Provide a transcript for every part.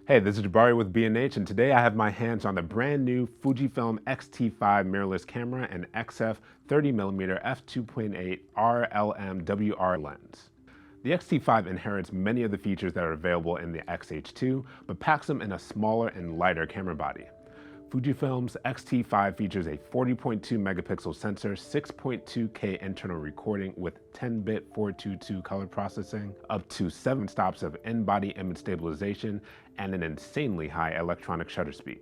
Hey, this is Jabari with B&H, and today I have my hands on the brand new FUJIFILM X-T5 mirrorless camera and XF 30mm f2.8 RLMWR lens. The X-T5 inherits many of the features that are available in the X-H2, but packs them in a smaller and lighter camera body. Fujifilm's X-T5 features a 40.2 megapixel sensor, 6.2K internal recording with 10-bit 422 color processing, up to 7 stops of in-body image stabilization, and an insanely high electronic shutter speed.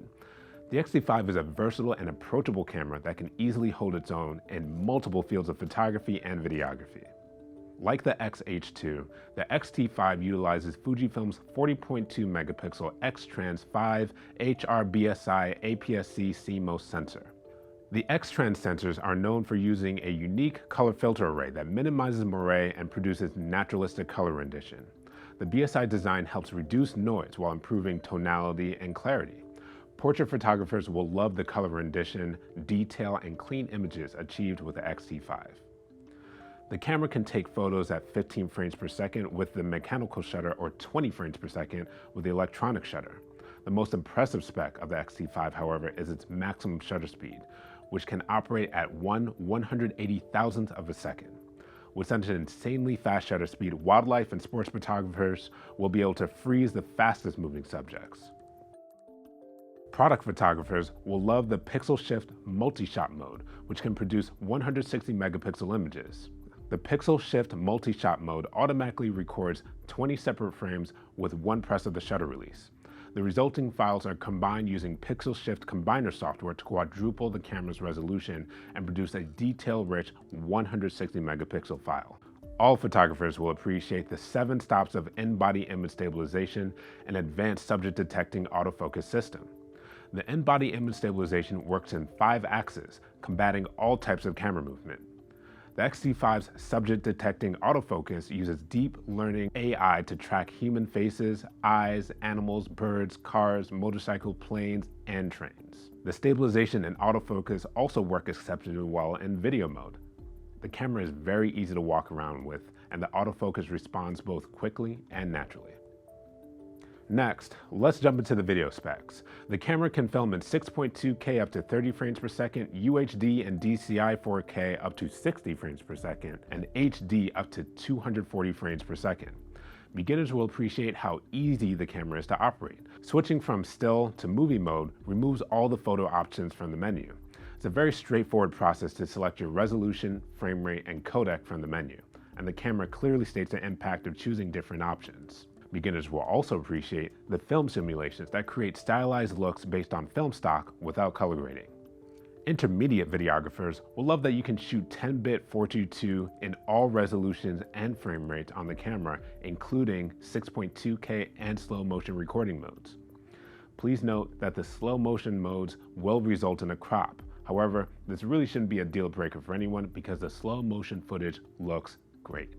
The X-T5 is a versatile and approachable camera that can easily hold its own in multiple fields of photography and videography. Like the X-H2, the X-T5 utilizes Fujifilm's 40.2 megapixel X-Trans 5 HRBSI APS-C CMOS sensor. The X-Trans sensors are known for using a unique color filter array that minimizes moire and produces naturalistic color rendition. The BSI design helps reduce noise while improving tonality and clarity. Portrait photographers will love the color rendition, detail, and clean images achieved with the X-T5. The camera can take photos at 15 frames per second with the mechanical shutter or 20 frames per second with the electronic shutter. The most impressive spec of the X-T5, however, is its maximum shutter speed, which can operate at 1/180,000th of a second. With such an insanely fast shutter speed, wildlife and sports photographers will be able to freeze the fastest moving subjects. Product photographers will love the Pixel Shift multi-shot mode, which can produce 160 megapixel images. The Pixel Shift multi-shot mode automatically records 20 separate frames with one press of the shutter release. The resulting files are combined using Pixel Shift Combiner software to quadruple the camera's resolution and produce a detail-rich 160 megapixel file. All photographers will appreciate the 7 stops of in-body image stabilization and advanced subject detecting autofocus system. The in-body image stabilization works in 5 axes, combating all types of camera movement. The X-T5's subject detecting autofocus uses deep learning AI to track human faces, eyes, animals, birds, cars, motorcycle, planes, and trains. The stabilization and autofocus also work exceptionally well in video mode. The camera is very easy to walk around with, and the autofocus responds both quickly and naturally. Next, let's jump into the video specs. The camera can film in 6.2K up to 30 frames per second, UHD and DCI 4K up to 60 frames per second, and HD up to 240 frames per second. Beginners will appreciate how easy the camera is to operate. Switching from still to movie mode removes all the photo options from the menu. It's a very straightforward process to select your resolution, frame rate, and codec from the menu, and the camera clearly states the impact of choosing different options. Beginners will also appreciate the film simulations that create stylized looks based on film stock without color grading. Intermediate videographers will love that you can shoot 10-bit 422 in all resolutions and frame rates on the camera, including 6.2K and slow motion recording modes. Please note that the slow motion modes will result in a crop. However, this really shouldn't be a deal breaker for anyone because the slow motion footage looks great.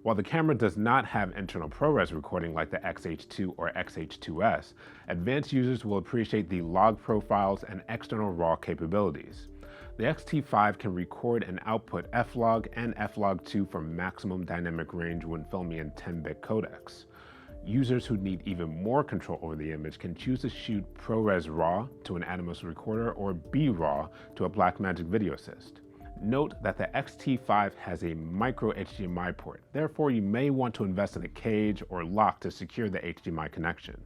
While the camera does not have internal ProRes recording like the X-H2 or X-H2S, advanced users will appreciate the log profiles and external RAW capabilities. The X-T5 can record and output F-Log and F-Log2 for maximum dynamic range when filming in 10-bit codecs. Users who need even more control over the image can choose to shoot ProRes RAW to an Atomos recorder or B-RAW to a Blackmagic Video Assist. Note that the X-T5 has a micro HDMI port, therefore you may want to invest in a cage or lock to secure the HDMI connection.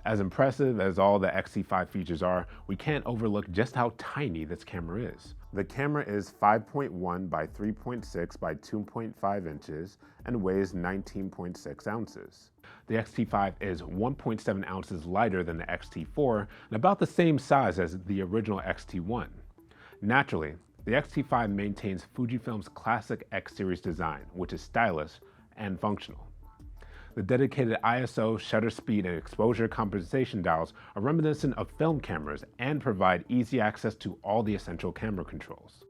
As impressive as all the X-T5 features are, we can't overlook just how tiny this camera is. The camera is 5.1 by 3.6 by 2.5 inches and weighs 19.6 ounces. The X-T5 is 1.7 ounces lighter than the X-T4 and about the same size as the original X-T1. Naturally, the X-T5 maintains Fujifilm's classic X-series design, which is stylish and functional. The dedicated ISO, shutter speed, and exposure compensation dials are reminiscent of film cameras and provide easy access to all the essential camera controls.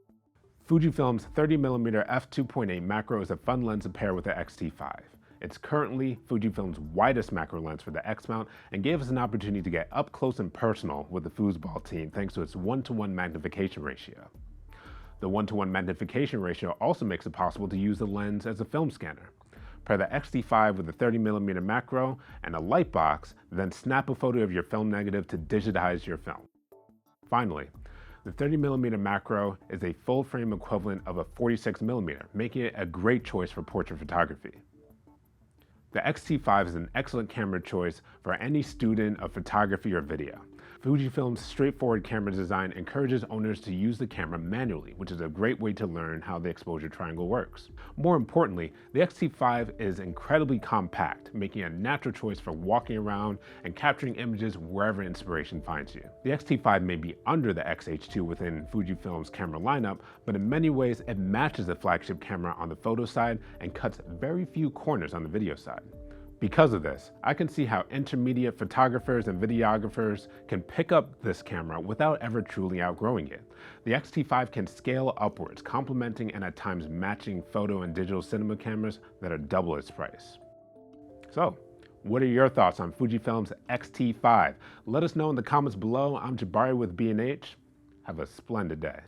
Fujifilm's 30mm f2.8 macro is a fun lens to pair with the X-T5. It's currently Fujifilm's widest macro lens for the X-mount and gave us an opportunity to get up close and personal with the foosball team thanks to its 1:1 magnification ratio. The 1:1 magnification ratio also makes it possible to use the lens as a film scanner. pair the X-T5 with a 30mm macro and a light box, then snap a photo of your film negative to digitize your film. Finally, the 30mm macro is a full frame equivalent of a 46mm, making it a great choice for portrait photography. The X-T5 is an excellent camera choice for any student of photography or video. Fujifilm's straightforward camera design encourages owners to use the camera manually, which is a great way to learn how the exposure triangle works. More importantly, the X-T5 is incredibly compact, making it a natural choice for walking around and capturing images wherever inspiration finds you. The X-T5 may be under the X-H2 within Fujifilm's camera lineup, but in many ways it matches the flagship camera on the photo side and cuts very few corners on the video side. Because of this, I can see how intermediate photographers and videographers can pick up this camera without ever truly outgrowing it. The X-T5 can scale upwards, complementing and at times matching photo and digital cinema cameras that are double its price. So, what are your thoughts on Fujifilm's X-T5? Let us know in the comments below. I'm Jabari with B&H. Have a splendid day.